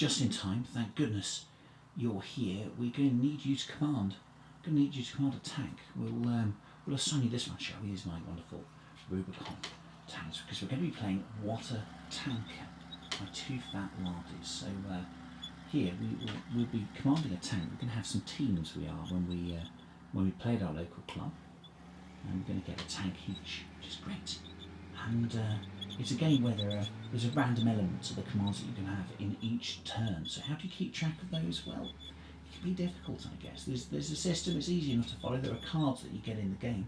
just in time. Thank goodness you're here. We're going to need you to command. A tank. We'll assign you this one, shall we? Here's my wonderful Rubicon tanks, because we're going to be playing What a Tanker by Twoo Fat Lardies. So here we'll be commanding a tank. We're going to have some teams. We are when we play at our local club, and we're going to get a tank each, which is great. And it's a game where there's a random element to the commands that you can have in each turn. So how do you keep track of those? Well, it can be difficult, I guess. There's a system. It's easy enough to follow. There are cards that you get in the game,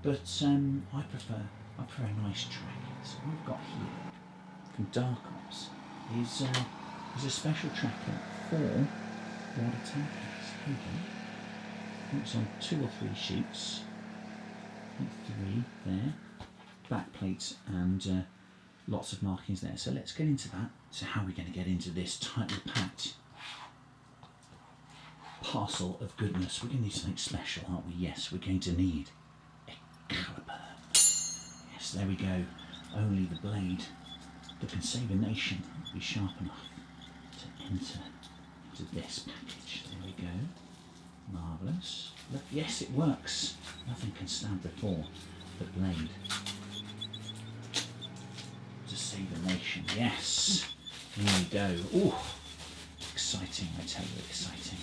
but I prefer a nice tracker. So what we've got here from DarkOps is a special tracker for water tankers. Here we go. I think it's on 2 or 3 sheets. I think 3 there. Back plates and lots of markings there. So let's get into that. So how are we going to get into this tightly packed parcel of goodness? We're going to need something special, aren't we? Yes, we're going to need a caliper. Yes, there we go. Only the blade that can save a nation will be sharp enough to enter into this package. There we go. Marvellous. Look, yes, it works. Nothing can stand before the blade to save a nation. Yes. Here we go. Oh, exciting, I tell you, exciting.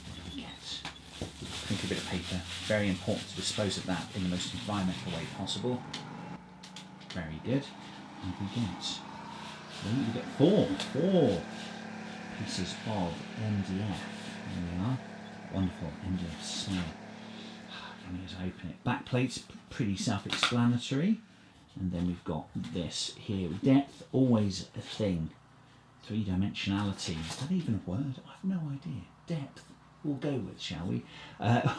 What do we get? Think a bit of paper. Very important to dispose of that in the most environmental way possible. Very good. And we get 4 pieces of MDF. There we are. Wonderful MDF cell. Can we just open it? Back plates, pretty self-explanatory. And then we've got this here. Depth, always a thing. 3-dimensionality. Is that even a word? I have no idea. Depth, we'll go with, shall we?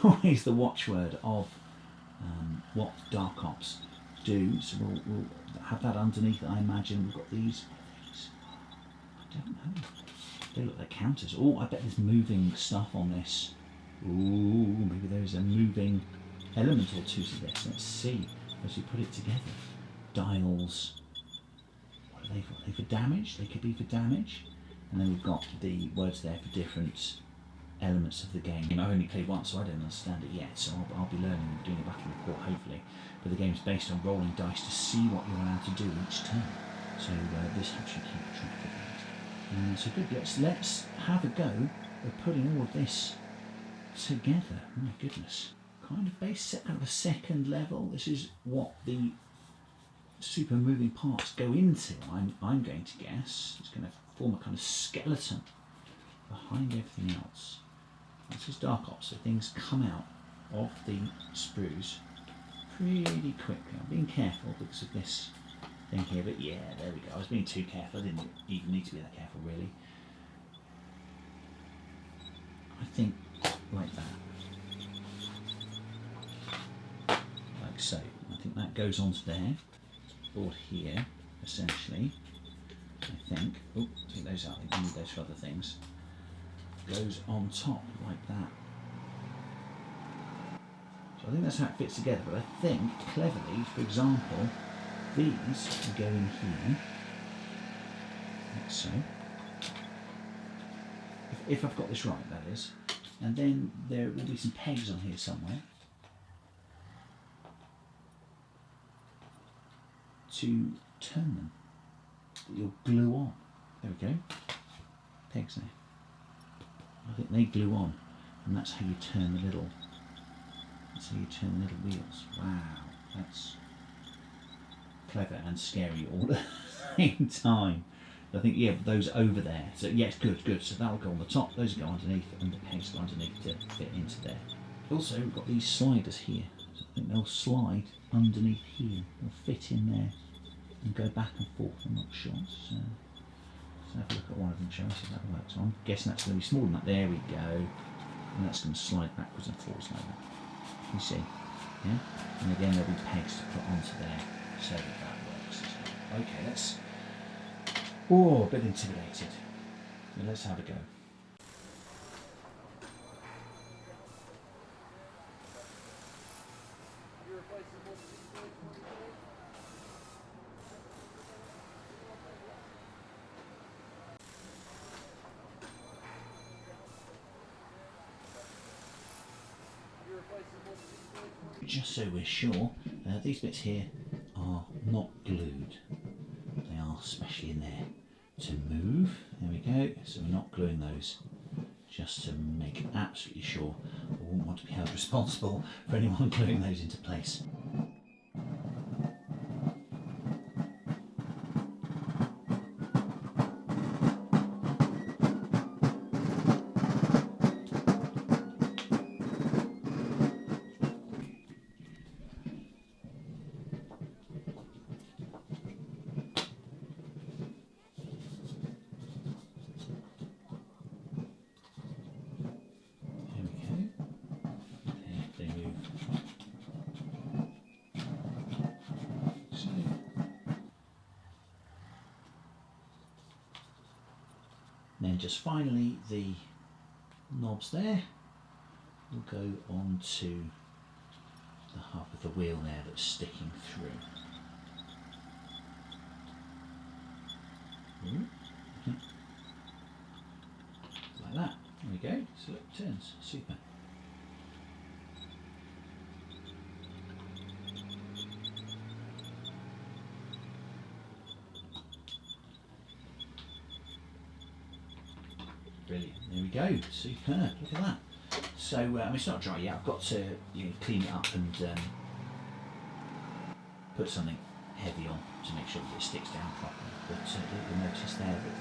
Always the watchword of what DarkOps do. So we'll have that underneath. I imagine we've got these. I don't know. They look like counters. Oh, I bet there's moving stuff on this. Ooh, maybe there's a moving element or two to this. Let's see as we put it together. Dials. What are they for? Are they for damage? They could be for damage. And then we've got the words there for different elements of the game. I've only played once, so I don't understand it yet. So I'll be learning, doing a battle report hopefully. But the game's based on rolling dice to see what you're allowed to do each turn. So this helps you keep track of that. So good. Let's have a go at putting all of this together. Oh my goodness. Kind of base set out of a second level. This is what the super moving parts go into. I'm going to guess it's going to form a kind of skeleton behind everything else. This is DarkOps, so things come out of the sprues pretty quickly. I'm being careful because of this thing here, but yeah, there we go. I was being too careful. I didn't even need to be that careful, really. I think like that. Like so. I think that goes onto there. Board here, essentially. I think. Oh, take those out. I need those for other things. Goes on top like that. So I think that's how it fits together. But I think cleverly, for example, these will go in here, like so. If I've got this right, that is. And then there will be some pegs on here somewhere to turn them, that you'll glue on. There we go. Pegs there. I think they glue on, and that's how you turn the little. That's how you turn the little wheels. Wow, that's clever and scary all at the same time. I think, yeah, those over there. So yes, good. So that'll go on the top. Those go underneath, and the pegs go underneath to fit into there. Also, we've got these sliders here. So I think they'll slide underneath here. They'll fit in there and go back and forth. I'm not sure. So let's have a look at one of them, shall we see if that works. I'm guessing that's going to be smaller than that. There we go. And that's going to slide backwards and forwards like that. You see? Yeah? And again, there'll be pegs to put onto there so that works as well. Okay, let's. Oh, a bit intimidated. But let's have a go. just so we're sure, these bits here are not glued. They are specially in there to move. There we go. So we're not gluing those, just to make absolutely sure. I wouldn't want to be held responsible for anyone gluing those into place. Then just finally the knobs there will go onto the hub of the wheel there that's sticking through. Like that. There we go. So it turns. Super. Brilliant. There we go. Superb. Look at that. So I mean, it's not dry yet. I've got to clean it up and put something heavy on to make sure that it sticks down properly. But you'll notice there that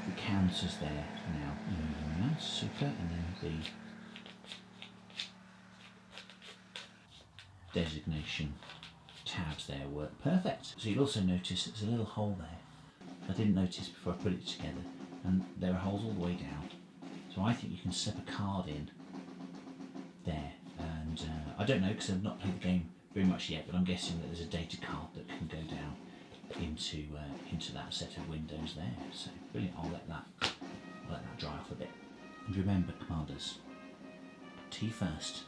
the counter's there now moving around. Super. And then the designation tabs there work perfect. So you'll also notice there's a little hole there. I didn't notice before I put it together, and there are holes all the way down. So I think you can slip a card in there, and I don't know because I've not played the game very much yet, but I'm guessing that there's a data card that can go down into that set of windows there. So brilliant. I'll let that dry off a bit. And remember, commanders, tea first,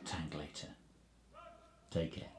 tank later. Take care.